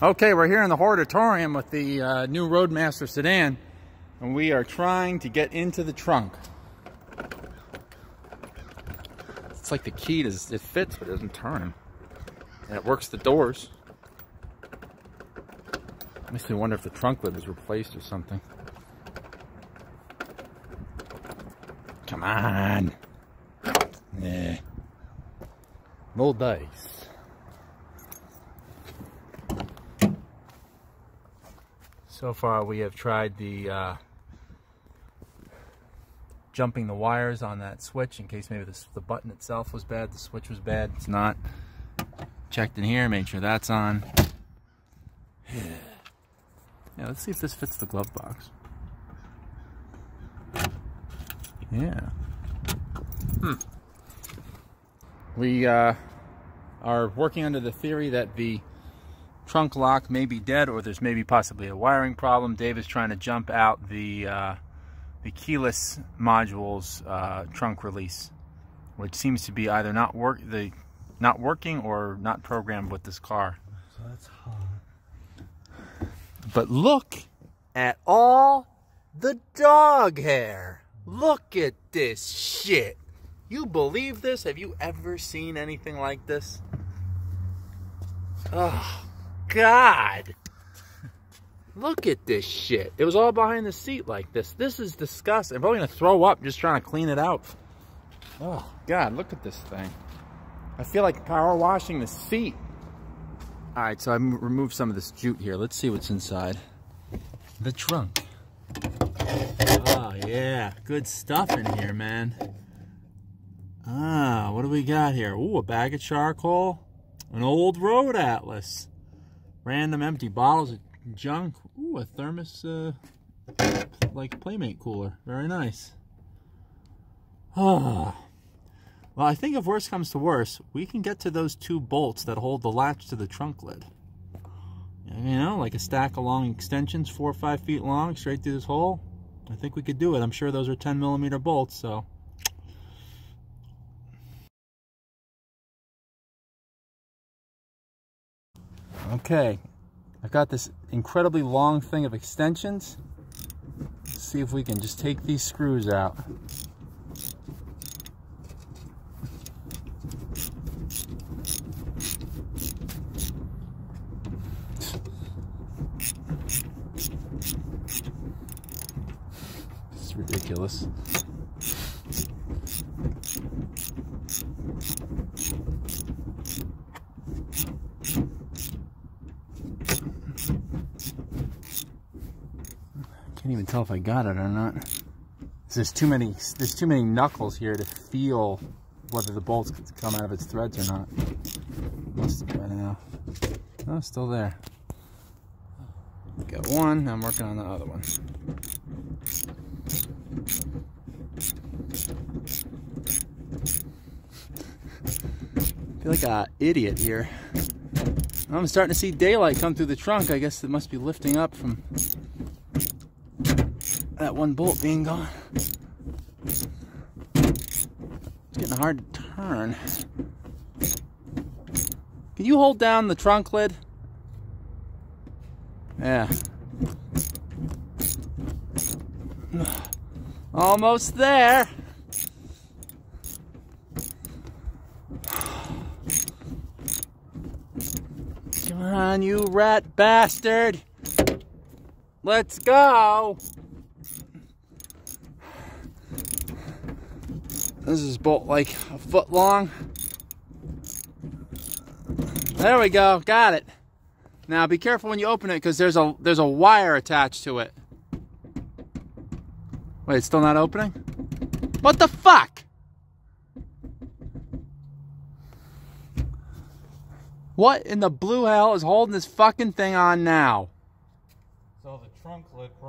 Okay, we're here in the Hortatorium with the new Roadmaster sedan, and we are trying to get into the trunk. It's like the key it fits, but it doesn't turn. And it works the doors. Makes me wonder if the trunk lid was replaced or something. Come on. Yeah. Roll dice. So far we have tried the jumping the wires on that switch in case maybe the button itself was bad, the switch was bad. It's not. Checked in here, made sure that's on. Yeah, let's see if this fits the glove box. Yeah. We are working under the theory that the trunk lock may be dead, or there's maybe possibly a wiring problem. Dave is trying to jump out the keyless module's trunk release, which seems to be either not working or not programmed with this car. So that's hot. But look at all the dog hair. Look at this shit. You believe this? Have you ever seen anything like this? Oh, God. Look at this shit. It was all behind the seat like this. This is disgusting. I'm probably going to throw up just trying to clean it out. Oh, God, look at this thing. I feel like power washing the seat. All right, so I removed some of this jute here. Let's see what's inside the trunk. Oh, yeah. Good stuff in here, man. Ah, what do we got here? Ooh, a bag of charcoal. An old road atlas. Random empty bottles of junk. Ooh, a thermos, like Playmate cooler. Very nice. Ah. Well, I think if worse comes to worse, we can get to those two bolts that hold the latch to the trunk lid. You know, like a stack of long extensions, 4 or 5 feet long, straight through this hole. I think we could do it. I'm sure those are 10mm bolts, so. Okay, I've got this incredibly long thing of extensions. Let's see if we can just take these screws out. This is ridiculous. Can't even tell if I got it or not. There's too many knuckles here to feel whether the bolts could come out of its threads or not. Must have by now. Oh, it's still there. Got one, I'm working on the other one. I feel like an idiot here. I'm starting to see daylight come through the trunk. I guess it must be lifting up from that one bolt being gone. It's getting hard to turn. Can you hold down the trunk lid? Yeah. Almost there. Come on, you rat bastard. Let's go. This is bolt like a foot long. There we go, got it. Now be careful when you open it because there's a wire attached to it. Wait, it's still not opening? What the fuck? What in the blue hell is holding this fucking thing on now? So the trunk lid, the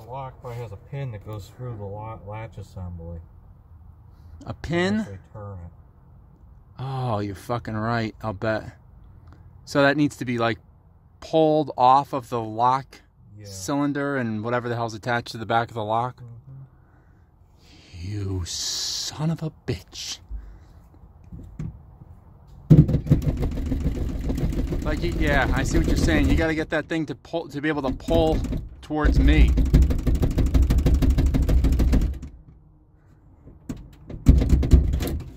lock probably has a pin that goes through the latch assembly. A pin? Turn it. Oh, you're fucking right, I'll bet. So that needs to be like pulled off of the lock cylinder and whatever the hell's attached to the back of the lock. You son of a bitch. Like, yeah, I see what you're saying. You got to get that thing to pull, to be able to pull towards me.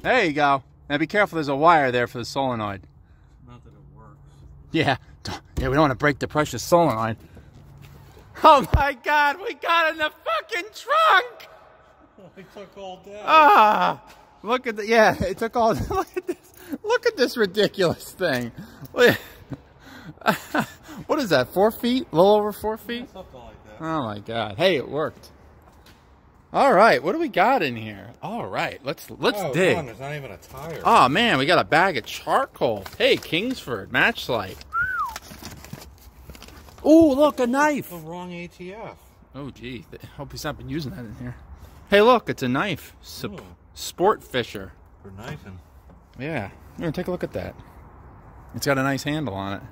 There you go. Now be careful, there's a wire there for the solenoid. Not that it works. Yeah, we don't want to break the precious solenoid. Oh my God, we got in the fucking trunk! It took all day. Ah, look at the, yeah, it took all, look at this ridiculous thing. What is that, 4 feet? A little over 4 feet? Yeah, something like that. Oh my God, hey, it worked. All right, what do we got in here? All right, let's dig. Come on, there's not even a tire. Oh man, we got a bag of charcoal. Hey, Kingsford, match light. Oh, look, a knife. The wrong ATF. Oh, gee. Hope he's not been using that in here. Hey, look, it's a knife. Sport Fisher. For knifing. Yeah. Here, take a look at that. It's got a nice handle on it.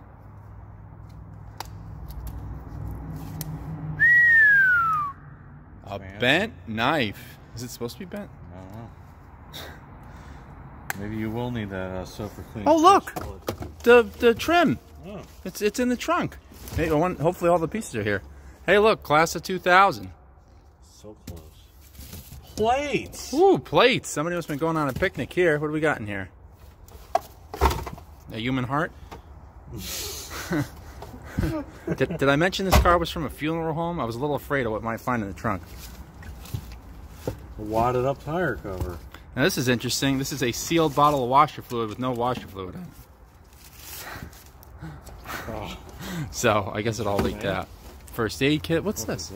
A bent knife. Is it supposed to be bent? I don't know. Maybe you will need that sofa clean. Oh, look! The trim. Oh. It's in the trunk. Hey, hopefully all the pieces are here. Hey, look, class of 2000. So close. Plates! Ooh, plates. Somebody must have been going on a picnic here. What do we got in here? A human heart? Did I mention this car was from a funeral home? I was a little afraid of what I might find in the trunk. A wadded up tire cover. Now this is interesting. This is a sealed bottle of washer fluid with no washer fluid in it. Oh. So I guess it all leaked out. First aid kit. What's this?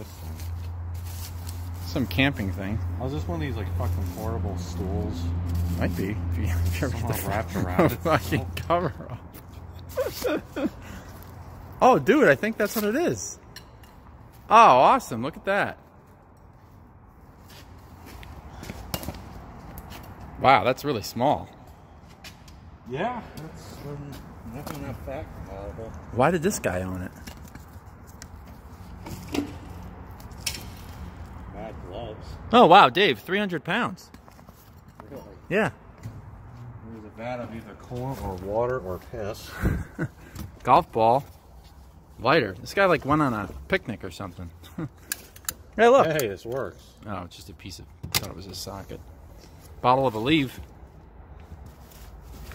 Some camping thing. Oh, is this one of these like fucking portable stools? Might be. If you ever get the wrapped around fucking cover off. Oh, dude, I think that's what it is. Oh, awesome. Look at that. Wow, that's really small. Yeah, that's nothing that fat compatible. Why did this guy own it? Bad gloves. Oh, wow, Dave, 300 pounds. Really? Yeah. There's a vat of either corn or water or piss. Golf ball. Lighter. This guy like went on a picnic or something. Hey, look. Hey, this works. Oh, it's just a piece of, I thought it was a socket. Bottle of Aleve.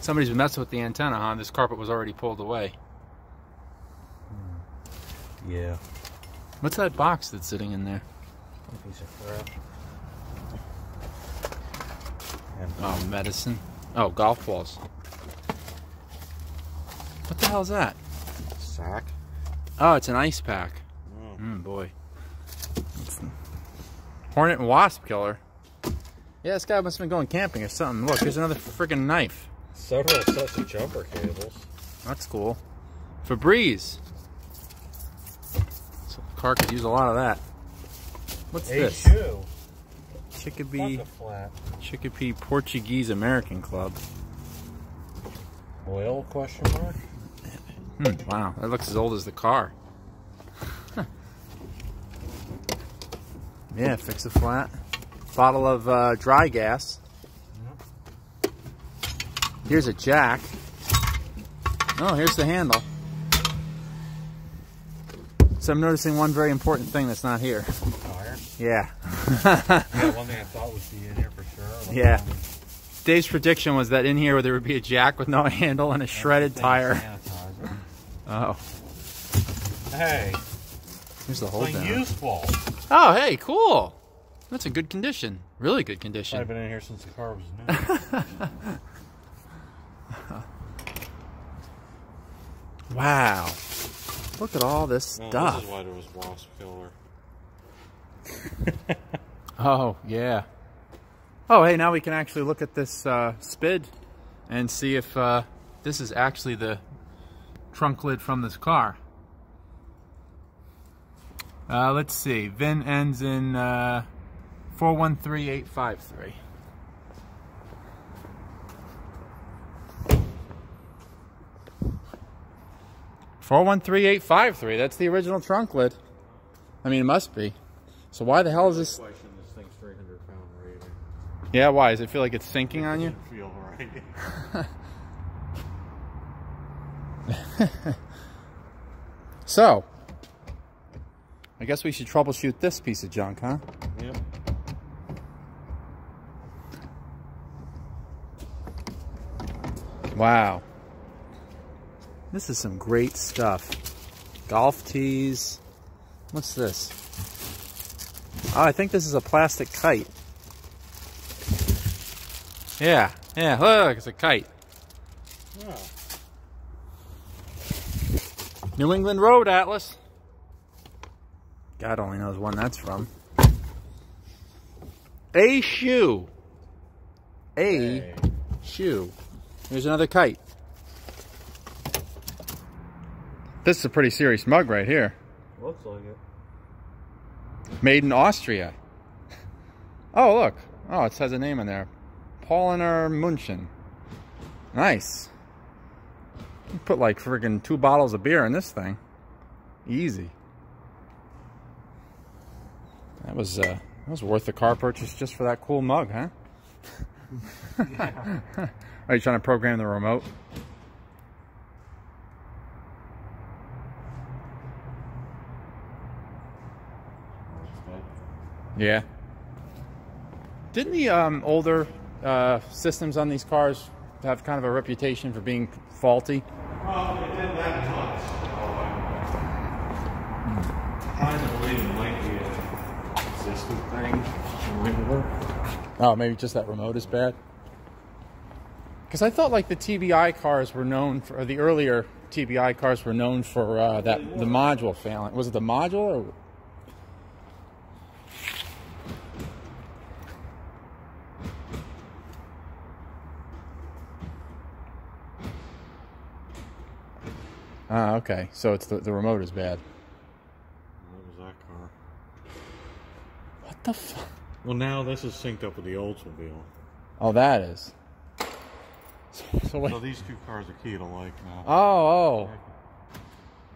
Somebody's been messing with the antenna, huh? This carpet was already pulled away. Yeah. What's that box that's sitting in there? A piece of crap. Oh, medicine. Oh, golf balls. What the hell is that? Sack. Oh, it's an ice pack. Boy. Hornet and wasp killer. Yeah, this guy must have been going camping or something. Look, here's another freaking knife. Several sets of jumper cables. That's cool. Febreze. So the car could use a lot of that. What's this? Shoe. Chicopee Portuguese American Club. Oil question mark? Wow, that looks as old as the car. Yeah, fix a flat. Bottle of dry gas. Here's a jack. Oh, here's the handle. So I'm noticing one very important thing that's not here. Tire? Yeah. Yeah, one thing I thought would be in here for sure. Yeah. Dave's prediction was that in here there would be a jack with no handle and a shredded tire. Oh. Hey. Here's the whole thing. Useful. Oh, hey, cool. That's a good condition. Really good condition. I've been in here since the car was new. Wow. Look at all this stuff. This is why there was wasp killer. Oh, yeah. Oh, hey, now we can actually look at this SPID and see if this is actually the trunk lid from this car. Let's see. VIN ends in 413853. $413,853. That's the original trunk lid. I mean, it must be. So why the hell is this? This thing's 300-pound rating. Yeah, why? Does it feel like it's sinking on you? Doesn't feel right. So, I guess we should troubleshoot this piece of junk, huh? Yep. Wow. This is some great stuff. Golf tees. What's this? Oh, I think this is a plastic kite. Yeah, look, it's a kite. Oh. New England Road Atlas. God only knows when that's from. A shoe. Shoe. Here's another kite. This is a pretty serious mug right here. Looks like it. Made in Austria. Oh, look. Oh, it says a name in there. Paulaner München. Nice. You put like friggin' 2 bottles of beer in this thing. Easy. That was worth the car purchase just for that cool mug, huh? Yeah. Are you trying to program the remote? Yeah. Didn't the older systems on these cars have kind of a reputation for being faulty? Well, it didn't that much. I believe it might be an existing thing. Oh, maybe just that remote is bad? Because I thought like the TBI cars were known for, or the earlier TBI cars were known for the module failing. Was it the module or? Ah, okay. So it's the remote is bad. What was that car? What the fuck? Well, now this is synced up with the Oldsmobile. Oh, that is. So wait. So these two cars are keyed alike now. Oh.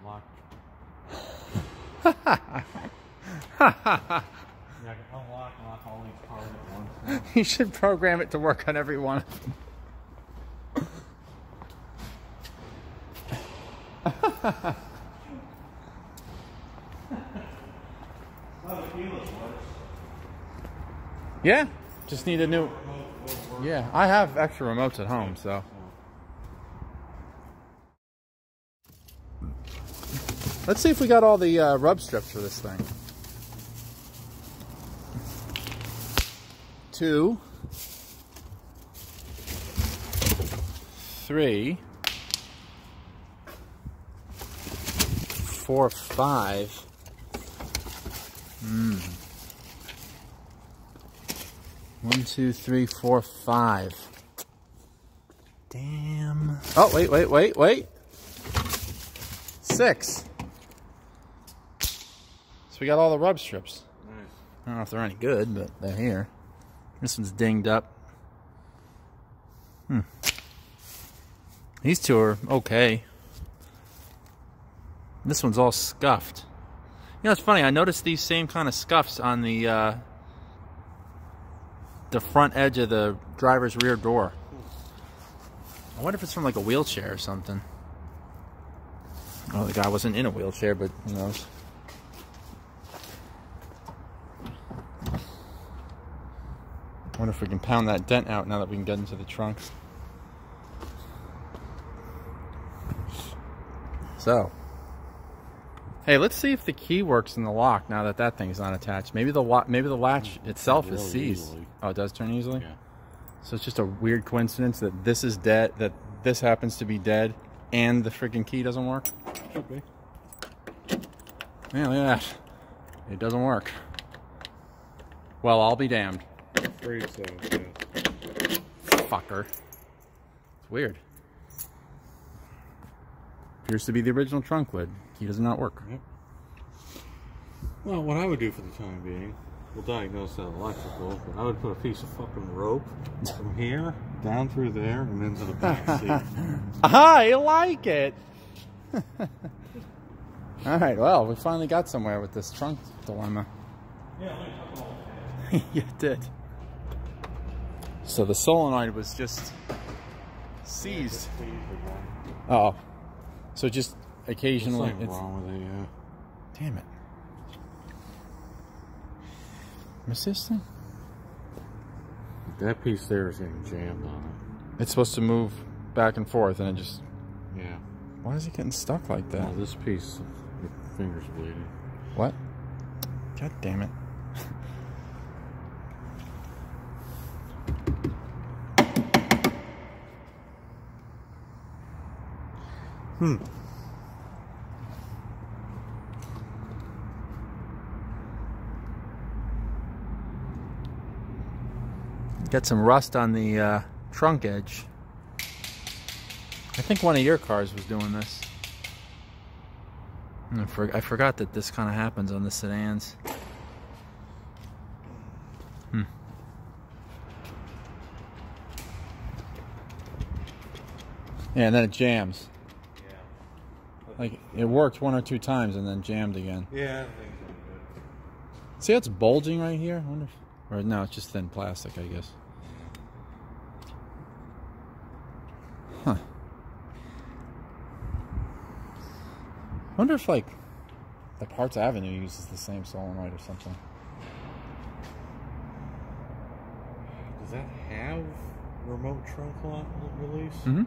Lock. Yeah, I can unlock and lock all these cars at once now. You should program it to work on every one of them. Yeah, just need a new. Yeah, I have extra remotes at home, so. Let's see if we got all the rub strips for this thing. 2, 3, 4, 5. 1, 2, 3, 4, 5. Damn. Oh, wait. 6. So we got all the rub strips. Nice. I don't know if they're any good, but they're here. This one's dinged up. These two are okay. This one's all scuffed. You know, it's funny. I noticed these same kind of scuffs on the front edge of the driver's rear door. I wonder if it's from like a wheelchair or something. Oh, the guy wasn't in a wheelchair, but who knows. I wonder if we can pound that dent out now that we can get into the trunk. So, hey, let's see if the key works in the lock now that that thing's not attached. Maybe the latch itself is seized. Easily. Oh, it does turn easily? Yeah. So it's just a weird coincidence that this is dead, that this happens to be dead, and the freaking key doesn't work? Could be. Yeah, look at that. It doesn't work. Well, I'll be damned. Afraid so, yeah. Fucker. It's weird. Appears to be the original trunk lid. Key does not work. Yep. Well, what I would do for the time being, we'll diagnose that electrical, but I would put a piece of fucking rope from here, down through there, and into the back seat. I like it! Alright, well, we finally got somewhere with this trunk dilemma. Yeah, You did. So the solenoid was just seized. Oh. So just occasionally... There's something wrong with it, yeah. Damn it. What's this thing? That piece there is getting jammed on it. It's supposed to move back and forth, and it just... Yeah. Why is it getting stuck like that? Oh, this piece, your finger's bleeding. What? God damn it. Got some rust on the trunk edge. I think one of your cars was doing this. I forgot that this kind of happens on the sedans. Yeah, and then it jams. Yeah. Like, it worked 1 or 2 times and then jammed again. Yeah, I think so. See how it's bulging right here? I wonder if, or no, it's just thin plastic, I guess. Huh. Wonder if, like, the Parts Avenue uses the same solenoid or something. Does that have remote trunk lock release? Mm-hmm.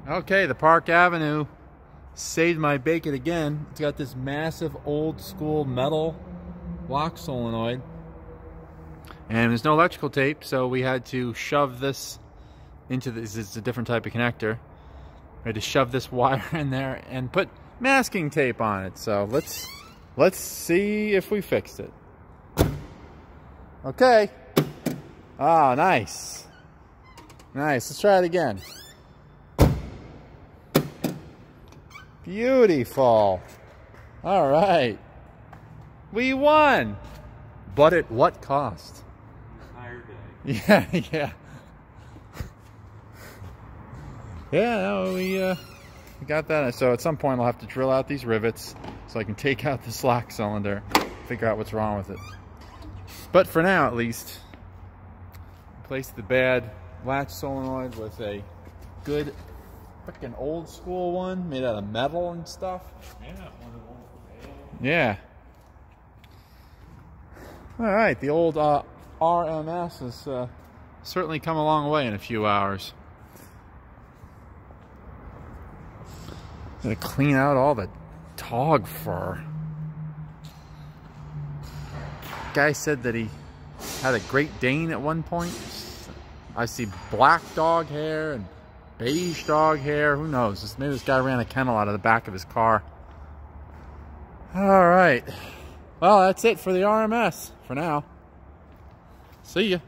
Okay, the Park Avenue saved my bacon again. It's got this massive old school metal lock solenoid. And there's no electrical tape, so we had to shove this into this. It's a different type of connector. We had to shove this wire in there and put masking tape on it. So let's see if we fixed it. Okay. Oh, nice. Nice. Let's try it again. Beautiful. All right. We won. But at what cost? Entire day. Yeah, yeah. Yeah, no, we got that. So at some point I'll have to drill out these rivets so I can take out this lock cylinder, figure out what's wrong with it. But for now, at least, replace the bad latch solenoid with a good freaking old school one made out of metal and stuff. Yeah, one of the ones with hail. Yeah. All right, the old RMS has certainly come a long way in a few hours. Gonna clean out all the dog fur. Guy said that he had a Great Dane at one point. I see black dog hair and beige dog hair. Who knows? Maybe this guy ran a kennel out of the back of his car. All right. Well, that's it for the RMS for now. See ya.